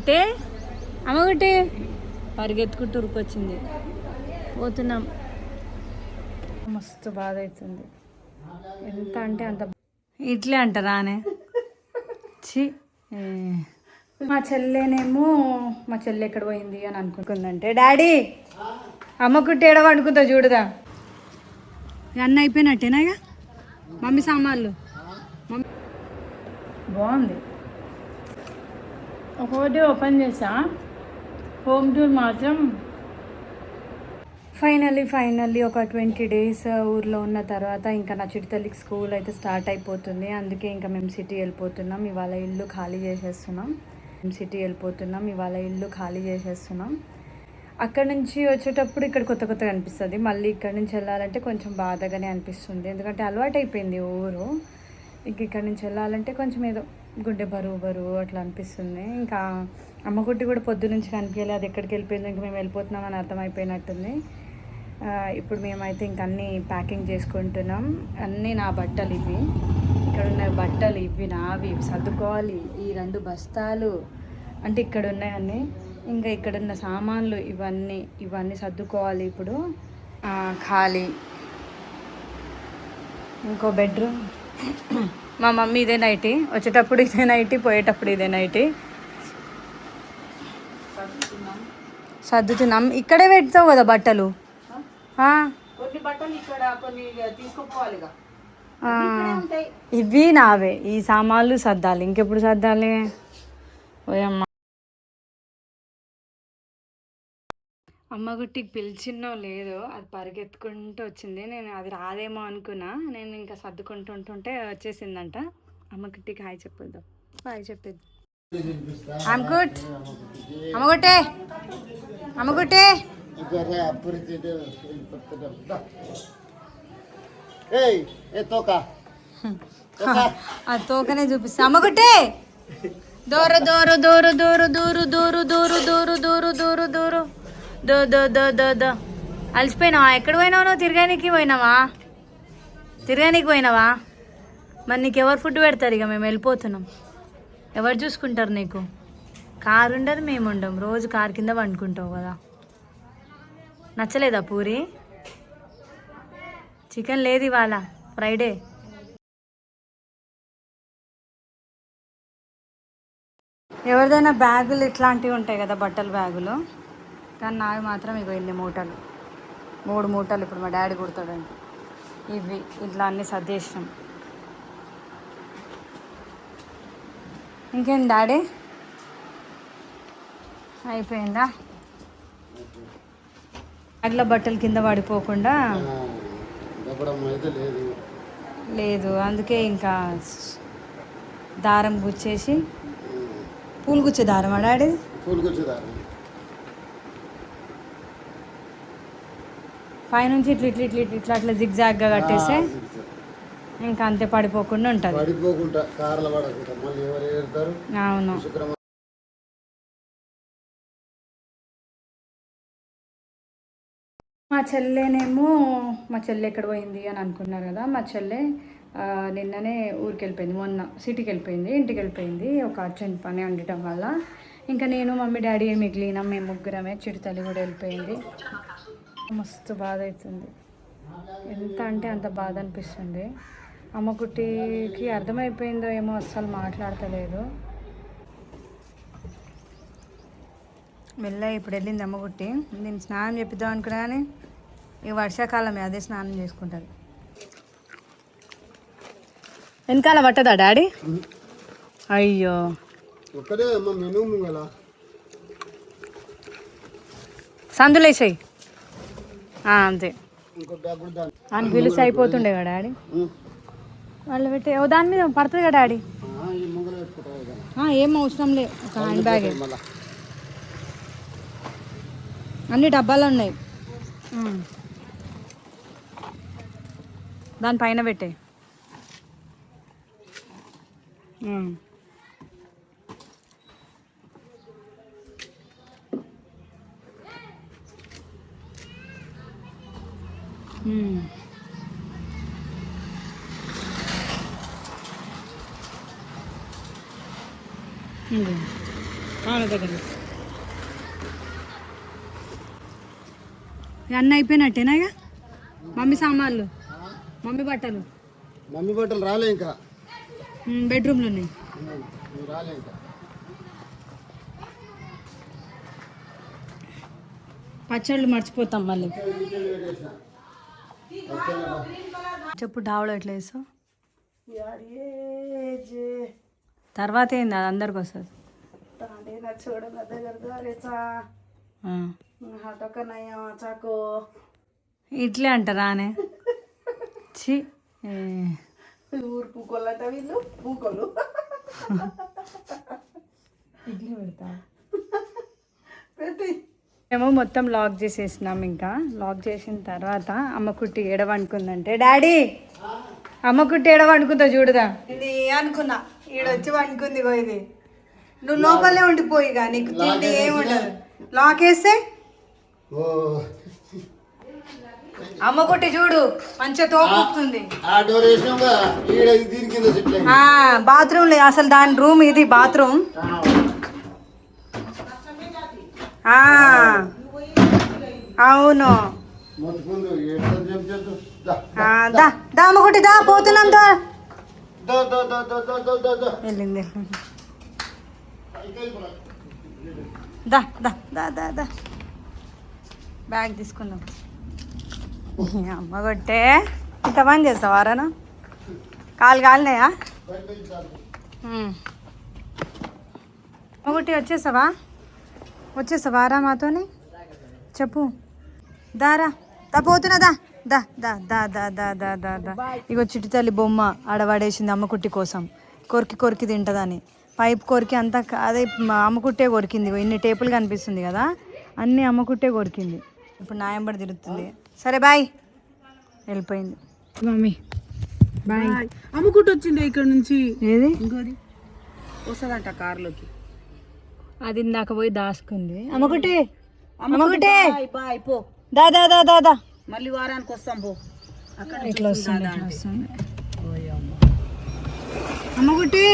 అంటే అమ్మగొట్టి పరిగెత్తుకుంటూ ఉరికొచ్చింది. పోతున్నాం. మస్తు బాధ అవుతుంది. ఎంత అంటే అంత ఇట్లే అంటారా అనే చి. మా చెల్లెనేమో మా చెల్లె ఎక్కడ పోయింది అని అనుకుంటుందంటే, డాడీ అమ్మకుట్టి ఏడవ అనుకుంటా చూడదా. అన్న అయిపోయినట్టేనా ఇక మమ్మీ సామాన్లు. మమ్మీ బాగుంది. ఒకటి ఓపెన్ చేసా, హోమ్ టూర్ మాత్రం ఫైనల్లీ ఒక 20 days ఊర్లో ఉన్న తర్వాత ఇంకా నా చిట్టితల్లికి స్కూల్ అయితే స్టార్ట్ అయిపోతుంది. అందుకే ఇంకా మేము సిటీ వెళ్ళిపోతున్నాం. ఇవాళ ఇల్లు ఖాళీ చేసేస్తున్నాం. అక్కడ నుంచి వచ్చేటప్పుడు ఇక్కడ కొత్తగా అనిపిస్తుంది. మళ్ళీ ఇక్కడ నుంచి వెళ్ళాలంటే కొంచెం బాధగానే అనిపిస్తుంది. ఎందుకంటే అలవాటు అయిపోయింది ఊరు. ఇంక ఇక్కడ నుంచి వెళ్ళాలంటే కొంచెం ఏదో గుండె బరువు అట్లా అనిపిస్తుంది. ఇంకా అమ్మగుడ్డి కూడా పొద్దు నుంచి కనిపించలేదు. అది ఎక్కడికి వెళ్ళిపోయిందో ఇంకా మేము వెళ్ళిపోతున్నామని అర్థమైపోయినట్టుంది. ఇప్పుడు మేమైతే ఇంక అన్నీ ప్యాకింగ్ చేసుకుంటున్నాం. అన్నీ నా బట్టలు ఇవి, ఇక్కడ ఉన్న బట్టలు ఇవి నావి, సర్దుకోవాలి. ఈ 2 బస్తాలు అంటే ఇక్కడ ఉన్నాయన్నీ. ఇంకా ఇక్కడున్న సామాన్లు ఇవన్నీ సర్దుకోవాలి. ఇప్పుడు ఖాళీ. ఇంకో బెడ్రూమ్. మా మమ్మీ ఇదే నైటీ, వచ్చేటప్పుడు ఇదే నైటీ, పోయేటప్పుడు ఇదే నైటీ. సర్దుతున్నాం. ఇక్కడే పెడతావు కదా బట్టలు. కొన్ని బట్టలు ఇక్కడ కొన్ని తీసుకుపోవాలి. ఇవి నావే. ఈ సామాన్లు సర్దాలి. ఇంకెప్పుడు సర్దాలి? ఓయమ్మ. అమ్మగుట్టికి పిలిచినో లేదో అది పరిగెత్తుకుంటూ వచ్చింది. నేను అది రాదేమో అనుకున్నా. నేను ఇంకా సర్దుకుంటుంటే వచ్చేసిందంట. అమ్మగుట్టికి హాయ్ చెప్పొద్దాం. హాయ్ చెప్పేది. అమ్మగుట్టే ఆ తోకనే చూపిస్తా. అమ్మగుట్టే దూరు దూరు దూరు దూరు దూరు దూరు దూరు దూరు దూరు దూరు దూరు దో. అలసిపోయినావా? ఎక్కడ పోయినావు నువ్వు? తిరగానికి పోయినావా? మరి నీకు ఎవరు ఫుడ్ పెడతారు? ఇక మేము వెళ్ళిపోతున్నాం. ఎవరు చూసుకుంటారు నీకు? కారు ఉండదు, మేము ఉండం. రోజు కారు కింద వండుకుంటావు కదా. నచ్చలేదా పూరి? చికెన్ లేదు ఇవాళ, ఫ్రైడే. ఎవరిదైనా బ్యాగులు ఇట్లాంటివి ఉంటాయి కదా, బట్టల బ్యాగులు. కానీ నావి మాత్రం ఇగో ఇన్ని మూటలు, 3 మూటలు. ఇప్పుడు మా డాడీ కుడతాడండి. ఇవి ఇట్లా అన్నీ సర్దేసినాం. ఇంకేం డాడీ, అయిపోయిందా? బ్యాగ్ల బట్టలు కింద పడిపోకుండా లేదు. అందుకే ఇంకా దారం గుచ్చేసి, పూలు గుచ్చే దారం. మా డాడీ పైనుంచి ఇట్లా జిగ్జాగ్గా కట్టేస్తే ఇంకా అంతే, పడిపోకుండా ఉంటుంది. అవును. మా చెల్లె ఎక్కడ పోయింది అని అనుకున్నారు కదా. మా చెల్లె నిన్ననే ఊరికి వెళ్ళిపోయింది. మొన్న సిటీకి వెళ్ళిపోయింది, ఇంటికి వెళ్ళిపోయింది. ఒక అర్జెంట్ పని ఉండటం వల్ల. ఇంకా నేను, మమ్మీ, డాడీ మిగిలినాం. మేము ముగ్గురమే. చిరుతల్లి కూడా వెళ్ళిపోయింది. మస్తు బాధ అవుతుంది. ఎంత అంటే అంత బాధ అనిపిస్తుంది. అమ్మకుట్టికి అర్థమైపోయిందో ఏమో, అస్సలు మాట్లాడతలేదు. మెల్లగా ఇప్పుడు వెళ్ళింది అమ్మకుట్టి. నేను స్నానం చేపిద్దాం అనుకున్నా కానీ ఇక వర్షాకాలమే, అదే స్నానం చేసుకుంటుంది. వెనకాల పట్టదా డాడీ? అయ్యో, సందులేసాయి అంతే. అని పిలిచి అయిపోతుండే కదా డాడీ. వాళ్ళు పెట్టి దాని మీద పడుతుంది కదా డాడీ. ఏం అవసరం లేదు, ఒక హ్యాండ్ బ్యాగ్. అన్ని డబ్బాలు ఉన్నాయి, దానిపైన పెట్టే. అన్నీ అయిపోయినట్టేనా ఇక మమ్మీ సామాన్లు మమ్మీ బట్టలు రాలే ఇంకా బెడ్రూమ్లో ఉన్నాయి రాలే ఇంకా పచ్చళ్ళు మర్చిపోతాం మళ్ళీ చెప్పు డావలో ఎట్లా వేస్తావు తర్వాత ఏంది అది అందరికి వస్తుంది ఇట్లే అంటారా అనే చి ఊరు పూకోళ్ళట వీళ్ళు పూకోలు ఇడ్లీ పెడతా పెట్టి మేము మొత్తం లాక్ చేసేసినాం. ఇంకా లాక్ చేసిన తర్వాత అమ్మకుట్టి ఏడవనుకుందంటే డాడీ అమ్మకుట్టి ఏడవనుకుందా చూడదా ఇది అనుకున్నా ఈడొచ్చి వండుకుంది ఇది నువ్వు లోపలే ఉండిపోయిగా నీకు తిండి ఏముండదు లాక్ వేస్తే అమ్మకుట్టి చూడు మంచిగా తోపుతుంది. బాత్రూమ్ అసలు దాని రూమ్ ఇది బాత్రూమ్. అవును అమ్మకుట్టి దా పోతున్నాం వెళ్ళింది దా దా దా దా దా బ్యాగ్ తీసుకుందాం. అమ్మ కొట్టే ఇంత పని చేస్తావారాను కాలు కాలినాయా ఒకటి వచ్చేసావా రా మాతోని చెప్పు దారా దా పోతున్నా దా దా దా దా దా దా దా దా దా ఇగో చిట్టి తల్లి బొమ్మ ఆడవాడేసింది అమ్మకుట్టి కోసం కొరికి తింటుందని పైప్ కొరికి అంతా అదే అమ్మకుట్టే కొరికింది. ఇన్ని టేపులు కనిపిస్తుంది కదా అన్నీ అమ్మకుట్టే కొరికింది. ఇప్పుడు నాయంబడి తిరుగుతుంది. సరే బాయ్ వెళ్ళిపోయింది మమ్మీ బాయ్. అమ్ముకుంటూ వచ్చింది ఇక్కడ నుంచి ఏది ఇంకోది వస్తుందంట కారులోకి అది ఇందాక పోయి దాసుకుంది. అమ్మకుట్టే బాయ్ పో దా దా దా దా దా మళ్ళీ వారానికి వస్తాం పో అక్కడ ఇట్లా వస్తుంది అమ్మకుట్టి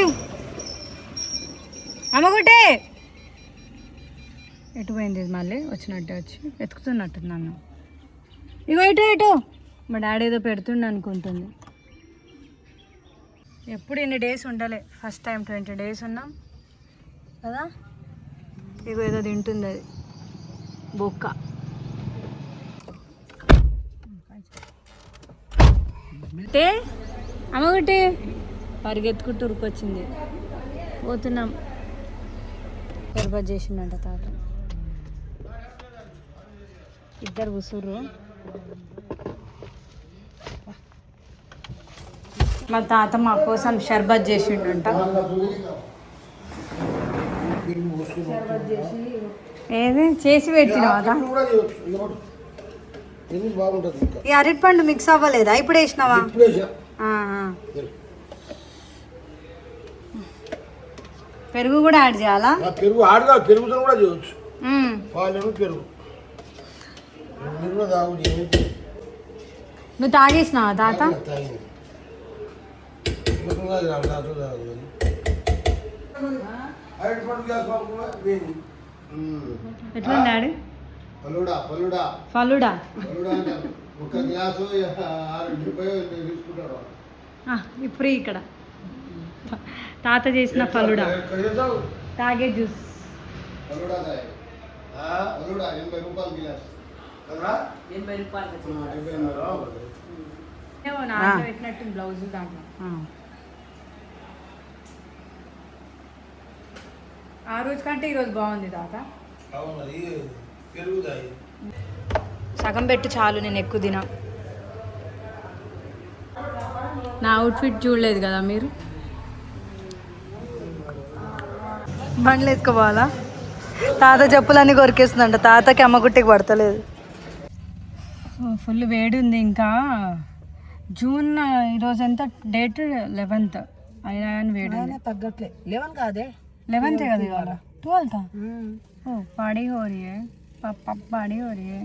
ఎటు పోయింది మళ్ళీ వచ్చినట్టే వచ్చి వెతుకుతున్నట్టు నన్ను. ఇగో ఇటు మా డాడీ ఏదో పెడుతుండే అనుకుంటుంది. ఎప్పుడు ఇన్ని డేస్ ఉండలే ఫస్ట్ టైం 20 days ఉన్నాం కదా. ఇగో ఏదో తింటుంది అది బొక్క. అమ్మగుట్టి పరిగెత్తుకుంటూ ఉరికొచ్చింది. పోతున్నాం షర్బత్ చేసిండంట తాత. ఇద్దరు కూసుర్రు. మా తాత మా కోసం షర్బత్ చేసిండంట. ఏది చేసి పెట్టినావా? ఈ అరటిపండు మిక్స్ అవ్వలేదా? ఇప్పుడు వేసినావా? పెరుగు కూడా యాడ్ చేయాలా? పెరుగు ఆడుగా పెరుగుతో కూడా చేయవచ్చు. పాలు పెరుగు నువ్వు తాగేసినావా తాత? ఎట్లా డాడీ? ఫలుడా ఇప్పుడు ఇక్కడ తాత చేసిన ఫలుడా తాగే జ్యూస్. పెట్టినట్టు బ్లౌజ్ దాంట్లో ఆ రోజు కంటే ఈరోజు బాగుంది తాత. సగం పెట్టు చాలు, నేను ఎక్కువ తినా. నా అవుట్ఫిట్ చూడలేదు కదా మీరు. బండ్లు వేసుకోవాలా? తాత చెప్పులన్నీ కొరికేస్తుందంట. తాతకి అమ్మగుట్టికి పడతలేదు. ఫుల్ వేడి ఉంది. ఇంకా జూన్ ఈరోజు ఎంత డేట్ 11th అయినా కానీ వేడి తగ్గట్లే. 11 కాదే 11th కదా ఇవాళ. 12th ఓ పాడి హోరియే పాడి హోరియే.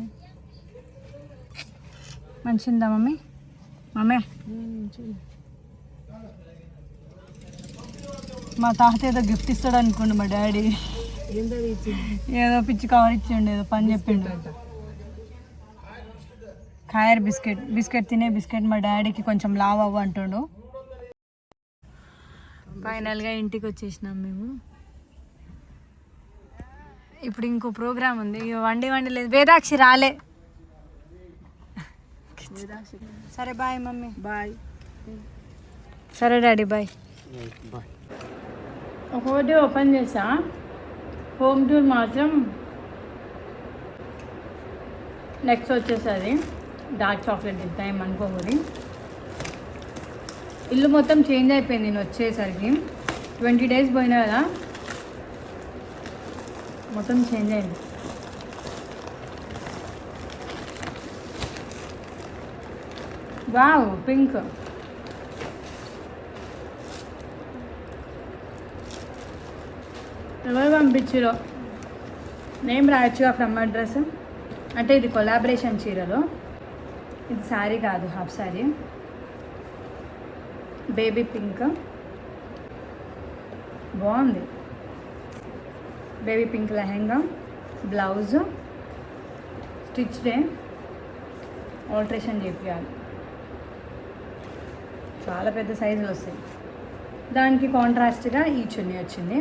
మంచిదా మమ్మీ? మా తాత ఏదో గిఫ్ట్ ఇస్తాడు అనుకోండి మా డాడీ. ఏంటది ఇచ్చింది ఏదో పిచ్చి కవర్ ఇచ్చిండు, ఏదో పని చెప్పిండు. ఖైర్ బిస్కెట్ తినే బిస్కెట్ మా డాడీకి కొంచెం లావ్ అవ్వ అంటుండు. ఫైనల్గా ఇంటికి వచ్చేసినాం మేము. ఇప్పుడు ఇంకో ప్రోగ్రామ్ ఉంది. ఇక వండి లేదు. వేదాక్షి రాలే. సరే బాయ్ మమ్మీ. బాయ్. సరే డాడీ బాయ్. ఒకటి ఓపెన్ చేసా. హోమ్ టూర్ మాత్రం నెక్స్ట్ వచ్చేసరి డార్క్ చాక్లెట్ తింటా, ఏమనుకోకూడదు. ఇల్లు మొత్తం చేంజ్ అయిపోయింది నేను వచ్చేసరికి. 20 days పోయినా కదా, మొత్తం చేంజ్ అయింది. Wow pink. ఎవరు పంపించారో నేమ్ రాయొచ్చుగా ఫ్రమ్ అడ్రస్. అంటే ఇది కొలాబరేషన్ చీరలో, ఇది శారీ కాదు, హాఫ్ శారీ. బేబీ పింక్ బాగుంది. బేబీ పింక్ లెహెంగా, బ్లౌజ్ స్టిచ్డే, ఆల్ట్రేషన్ చేపించాలి. చాలా పెద్ద సైజులు వస్తాయి. దానికి కాంట్రాస్ట్గా ఈ చున్నీ వచ్చింది.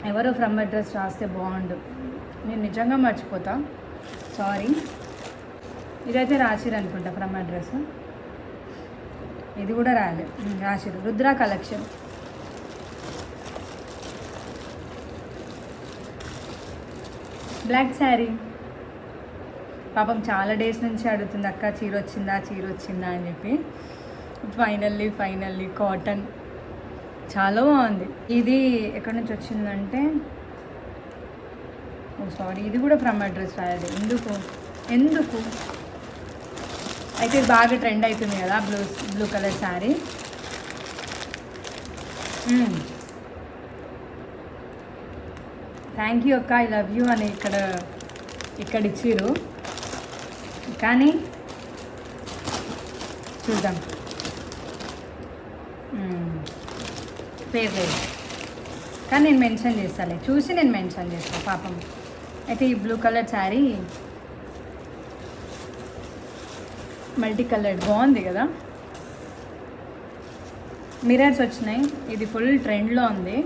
ఎవరో ఫ్రమ్ అడ్రస్ రాస్తే బాగుండు. నేను నిజంగా మర్చిపోతా, సారీ. ఇదైతే రాసిరు అనుకుంటా ఫ్రమ్ అడ్రస్. ఇది కూడా రాసిరు. రుద్ర కలెక్షన్. బ్లాక్ శారీ. పాపం చాలా డేస్ నుంచి అడుగుతుంది, అక్క చీర వచ్చిందా అని చెప్పి. ఫైనల్లీ కాటన్ చాలా బాగుంది. ఇది ఎక్కడి నుంచి వచ్చిందంటే, ఓ సారీ, ఇది కూడా ఫ్రమ్ అడ్రస్ రాయాలి. ఎందుకు అయితే ఇది బాగా ట్రెండ్ అవుతుంది కదా, blue colour sari. Thank you అక్క, ఐ లవ్ యూ అని ఇక్కడ ఇచ్చిర్రు. కానీ చూద్దాం, పేరు లేదు కానీ నేను మెన్షన్ చేస్తాలే, చూసి నేను మెన్షన్ చేస్తాను పాపం. అయితే ఈ blue colour sari multi coloured బాగుంది కదా. మిరర్స్ వచ్చినాయి. ఇది ఫుల్ ట్రెండ్లో ఉంది.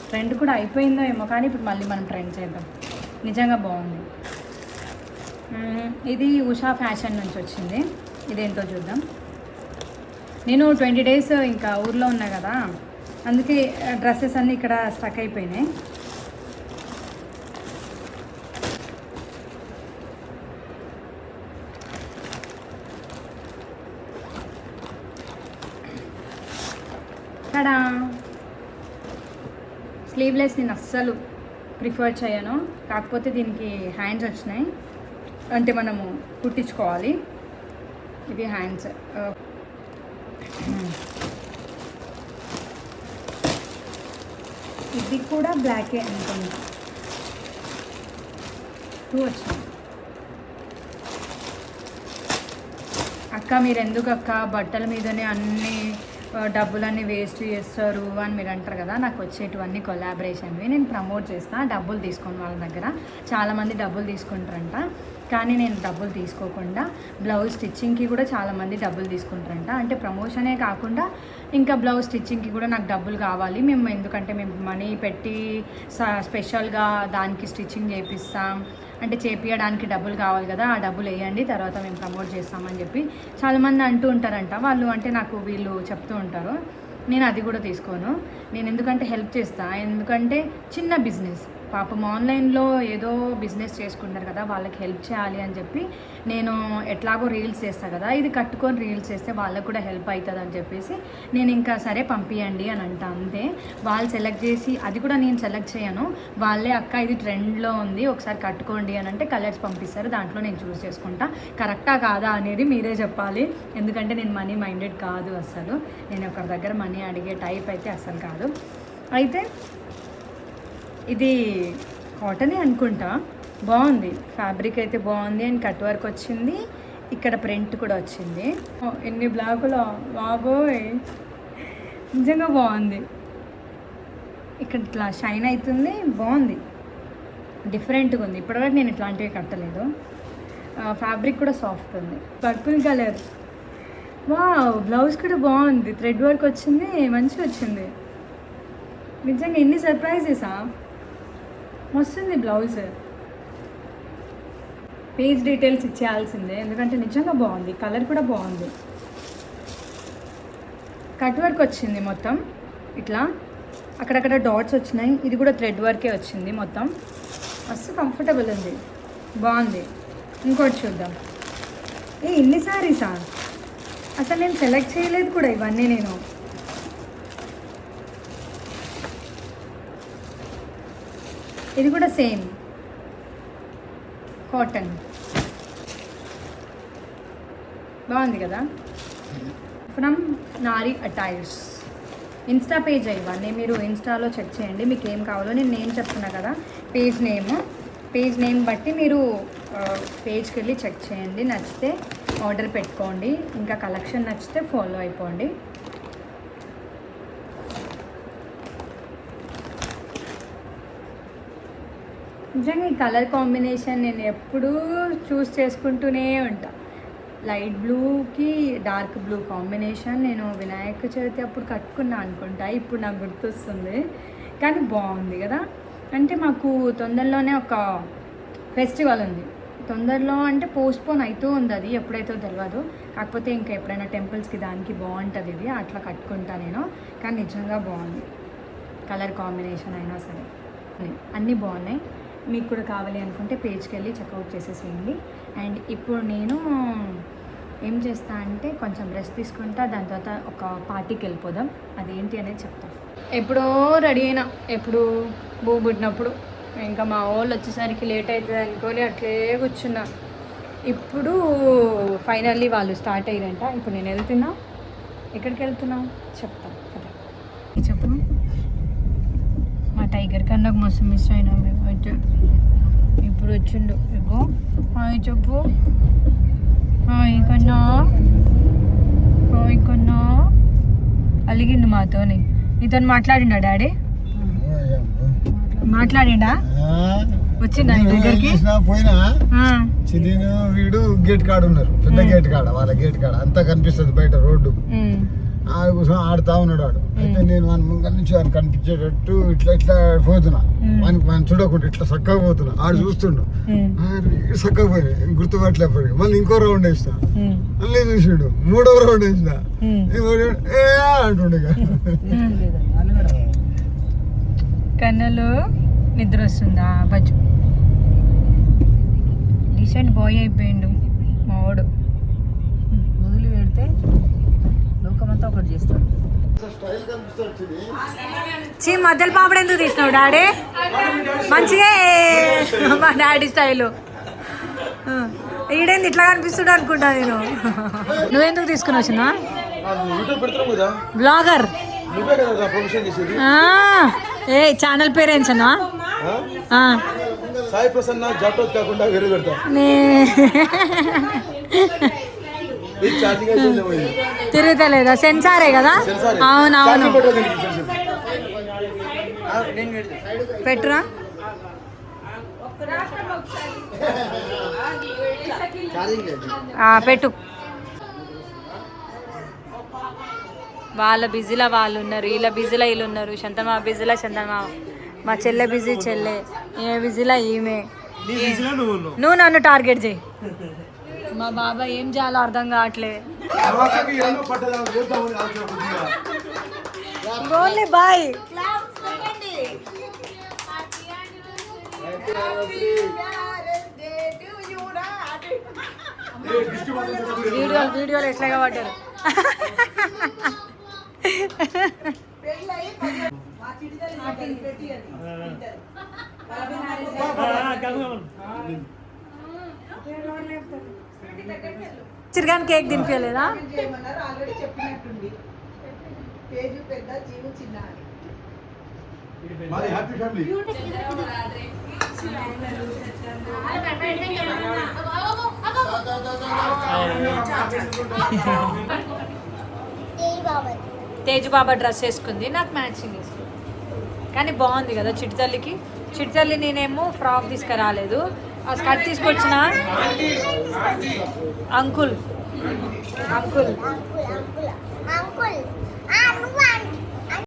ట్రెండ్ కూడా అయిపోయిందో ఏమో, కానీ ఇప్పుడు మళ్ళీ మనం ట్రెండ్ చేద్దాం. నిజంగా బాగుంది. ఇది ఉషా ఫ్యాషన్ నుంచి వచ్చింది. ఇదేంటో చూద్దాం. నేను 20 days ఇంకా ఊర్లో ఉన్నా కదా, అందుకే డ్రెస్సెస్ అన్నీ ఇక్కడ స్టక్ అయిపోయినాయి. ఇక్కడ స్లీవ్లెస్ నేను అస్సలు ప్రిఫర్ చేయను. కాకపోతే దీనికి హ్యాండ్స్ వచ్చినాయి, అంటే మనము కుట్టించుకోవాలి. ఇది హ్యాండ్స్. ఇది కూడా బ్లాకే అనుకుంటా. 2 వచ్చినాయి. అక్క మీరు ఎందుకు అక్క బట్టల మీదనే అన్ని డబ్బులన్నీ వేస్ట్ చేస్తారు అని మీరు అంటారు కదా. నాకు వచ్చేటివన్నీ కొలాబరేషన్వి, నేను ప్రమోట్ చేస్తాను. డబ్బులు తీసుకోండి వాళ్ళ దగ్గర. చాలామంది డబ్బులు తీసుకుంటారంట, కానీ నేను డబ్బులు తీసుకోకుండా బ్లౌజ్ స్టిచ్చింగ్కి కూడా చాలామంది డబ్బులు తీసుకుంటారంట. అంటే ప్రమోషనే కాకుండా ఇంకా బ్లౌజ్ స్టిచ్చింగ్కి కూడా నాకు డబ్బులు కావాలి. ఎందుకంటే మేము మనీ పెట్టి స్పెషల్గా దానికి స్టిచ్చింగ్ చేపిస్తాం, అంటే చేపించడానికి డబ్బులు కావాలి కదా, ఆ డబ్బులు వేయండి, తర్వాత మేము ప్రమోట్ చేస్తామని చెప్పి చాలామంది అంటూ ఉంటారంట. వాళ్ళు అంటే నాకు వీళ్ళు చెప్తూ ఉంటారు. నేను అది కూడా తీసుకోను. నేను ఎందుకంటే హెల్ప్ చేస్తాను. ఎందుకంటే చిన్న బిజినెస్, పాపం ఆన్లైన్లో ఏదో బిజినెస్ చేసుకుంటారు కదా, వాళ్ళకి హెల్ప్ చేయాలి అని చెప్పి నేను ఎట్లాగో రీల్స్ చేస్తాను కదా, ఇది కట్టుకొని రీల్స్ చేస్తే వాళ్ళకు కూడా హెల్ప్ అవుతుంది అని చెప్పేసి నేను ఇంకా సరే పంపించండి అని అంటా. అంతే. వాళ్ళు సెలెక్ట్ చేసి, అది కూడా నేను సెలెక్ట్ చేయను, వాళ్ళే అక్క ఇది ట్రెండ్లో ఉంది ఒకసారి కట్టుకోండి అని అంటే కలర్స్ పంపిస్తారు. దాంట్లో నేను చూస్ చేసుకుంటా. కరెక్టా కాదా అనేది మీరే చెప్పాలి. ఎందుకంటే నేను మనీ మైండెడ్ కాదు అసలు. నేను ఒకరి దగ్గర మనీ అడిగే టైప్ అయితే అసలు కాదు. అయితే ఇది కాటనే అనుకుంటా, బాగుంది. ఫ్యాబ్రిక్ అయితే బాగుంది అండ్ కట్ వర్క్ వచ్చింది. ఇక్కడ ప్రింట్ కూడా వచ్చింది. ఎన్ని బ్లాకులు బాగోయ్, నిజంగా బాగుంది. ఇక్కడ ఇట్లా షైన్ అవుతుంది, బాగుంది, డిఫరెంట్గా ఉంది. ఇప్పటివరకు నేను ఇట్లాంటివి కట్టలేదు. ఫ్యాబ్రిక్ కూడా సాఫ్ట్ ఉంది, పర్పుల్ కలర్. వావ్, బ్లౌజ్ కూడా బాగుంది, థ్రెడ్ వర్క్ వచ్చింది, మంచిగా వచ్చింది. నిజంగా ఎన్ని సర్ప్రైజెసా, వస్తుంది బ్లౌజ్. పేజ్ డీటెయిల్స్ ఇచ్చేయాల్సిందే, ఎందుకంటే నిజంగా బాగుంది, కలర్ కూడా బాగుంది. కట్ వర్క్ వచ్చింది మొత్తం, ఇట్లా అక్కడక్కడ డాట్స్ వచ్చినాయి. ఇది కూడా థ్రెడ్ వర్కే వచ్చింది మొత్తం. మస్తు కంఫర్టబుల్ ఉంది, బాగుంది. ఇంకోటి చూద్దాం. ఇన్ని సారీసా, అసలు నేను సెలెక్ట్ చేయలేదు కూడా ఇవన్నీ. నేను ఇది కూడా సేమ్ కాటన్, బాగుంది కదా. From Nari attires, Insta page ఇవన్నీ, మీరు ఇన్స్టాలో చెక్ చేయండి మీకు ఏం కావాలో. నేను నేమ్ చెప్తున్నా కదా, పేజ్ నేమ్ బట్టి మీరు పేజ్కి వెళ్ళి చెక్ చేయండి. నచ్చితే ఆర్డర్ పెట్టుకోండి, ఇంకా కలెక్షన్ నచ్చితే ఫాలో అయిపోండి. నిజంగా ఈ కలర్ కాంబినేషన్ నేను ఎప్పుడూ చూస్ చేసుకుంటూనే ఉంటా. లైట్ బ్లూకి డార్క్ బ్లూ కాంబినేషన్ నేను వినాయక చవితి అప్పుడు కట్టుకున్నా అనుకుంటా, ఇప్పుడు నాకు గుర్తొస్తుంది. కానీ బాగుంది కదా. అంటే మాకు తొందరలోనే ఒక ఫెస్టివల్ ఉంది, తొందరలో అంటే పోస్ట్పోన్ అవుతూ ఉంది, అది ఎప్పుడైతే తెలియదు. కాకపోతే ఇంకా ఎప్పుడైనా టెంపుల్స్కి దానికి బాగుంటుంది ఇది, అట్లా కట్టుకుంటా నేను. కానీ నిజంగా బాగుంది, కలర్ కాంబినేషన్ అయినా సరే అన్నీ బాగున్నాయి. మీకు కూడా కావాలి అనుకుంటే పేజ్కి వెళ్ళి చెక్అవుట్ చేసేసేయండి. అండ్ ఇప్పుడు నేను ఏం చేస్తా అంటే కొంచెం రెస్ట్ తీసుకుంటా, దాని తర్వాత ఒక పార్టీకి వెళ్ళిపోదాం. అదేంటి అనేది చెప్తాను. ఎప్పుడో రెడీ అయినా, ఎప్పుడు బూ పుట్టినప్పుడు. ఇంకా మా వాళ్ళు వచ్చేసరికి లేట్ అవుతుంది అనుకోని అట్లే కూర్చున్నా. ఇప్పుడు ఫైనల్లీ వాళ్ళు స్టార్ట్ అయ్యారంట. ఇప్పుడు నేను వెళ్తున్నా. ఎక్కడికి వెళ్తున్నా చెప్తాను కదా. చెప్పు. మా టైగర్ కన్నా మస్తు మిస్ అయినా మేము అయితే. ఇప్పుడు వచ్చిండు, ఇగో హాయ్ చెప్పు. హాయ్ కన్నా, హాయ్ కన్నా. అలిగిండు మాతోని. నీతో మాట్లాడిండా డాడీ? మాట్లాడిండా? వచ్చిందా దగ్గరికి? పోయినా చిన్న వీడు గేట్ కాడ ఉన్నారు, పెద్ద గేట్ కాడ, వాళ్ళ గేట్ కాడ అంతా కనిపిస్తుంది బయట రోడ్డు. ఆడ కూర్చొని ఆడుతా ఉన్నాడు వాడు. అయితే నేను మన ముంగల నుంచి ఆయన కనిపించేటట్టు ఇట్లా ఇట్లా పోతున్నా, మనం చూడకుండా ఇట్లా చక్కగా పోతున్నా. ఆడు చూస్తుండు, చక్కగా పోయి గుర్తుపట్టలేప్పటికి. మళ్ళీ ఇంకో రౌండ్ వేసిన, మళ్ళీ చూసిండు, మూడో రౌండ్ వేసిన, ఏ అంటుండే. కన్నులు నిద్ర వస్తుందా బజ్జు? డీసెంట్ బాయ్ అయిపోయిండు మావాడు. మొదలు పెడితే లోకమంతా ఒకటి చేస్తాడు. మధ్యలో పాపడు ఎందుకు తీసినావు డాడీ? మంచిగా మా డాడీ స్టైలు. ఈడేంది ఇట్లా కనిపిస్తుడు అనుకుంటా నేను. నువ్వెందుకు తీసుకుని వచ్చినా? బ్లాగర్. ఏ ఛానల్ పేరేంచనా? సాయి ప్రసన్న జాటోత్ కాకుండా వేరే పెడతా. తిరుగుతలేదా? సెన్సారే కదా? అవునవును, పెట్టురా. పెట్టు. వాళ్ళ బిజీలో వాళ్ళు ఉన్నారు, వీళ్ళ బిజీలో వీళ్ళు ఉన్నారు. చందమా బిజీలో చందమా, మా చెల్లె బిజీ చెల్లె, ఈమె బిజీలో ఈమె. నువ్వు నన్ను టార్గెట్ చేయి. మా బాబా ఏం చేయాలో అర్థం కావట్లే. Only bye. వీడియోలు ఎట్లాగా పడ్డారు. చిరగాని కేక్ తినిపించలేదా? తేజు బాబా డ్రెస్ వేసుకుంది, నాకు మ్యాచింగ్ వేసుకుంది. కానీ బాగుంది కదా చిట్టితల్లికి. చిట్టితల్లి నేనేమో ఫ్రాక్ తీసుకురాలేదు, ఆ స్కర్ట్ తీసుకొచ్చిన. Uncle uncle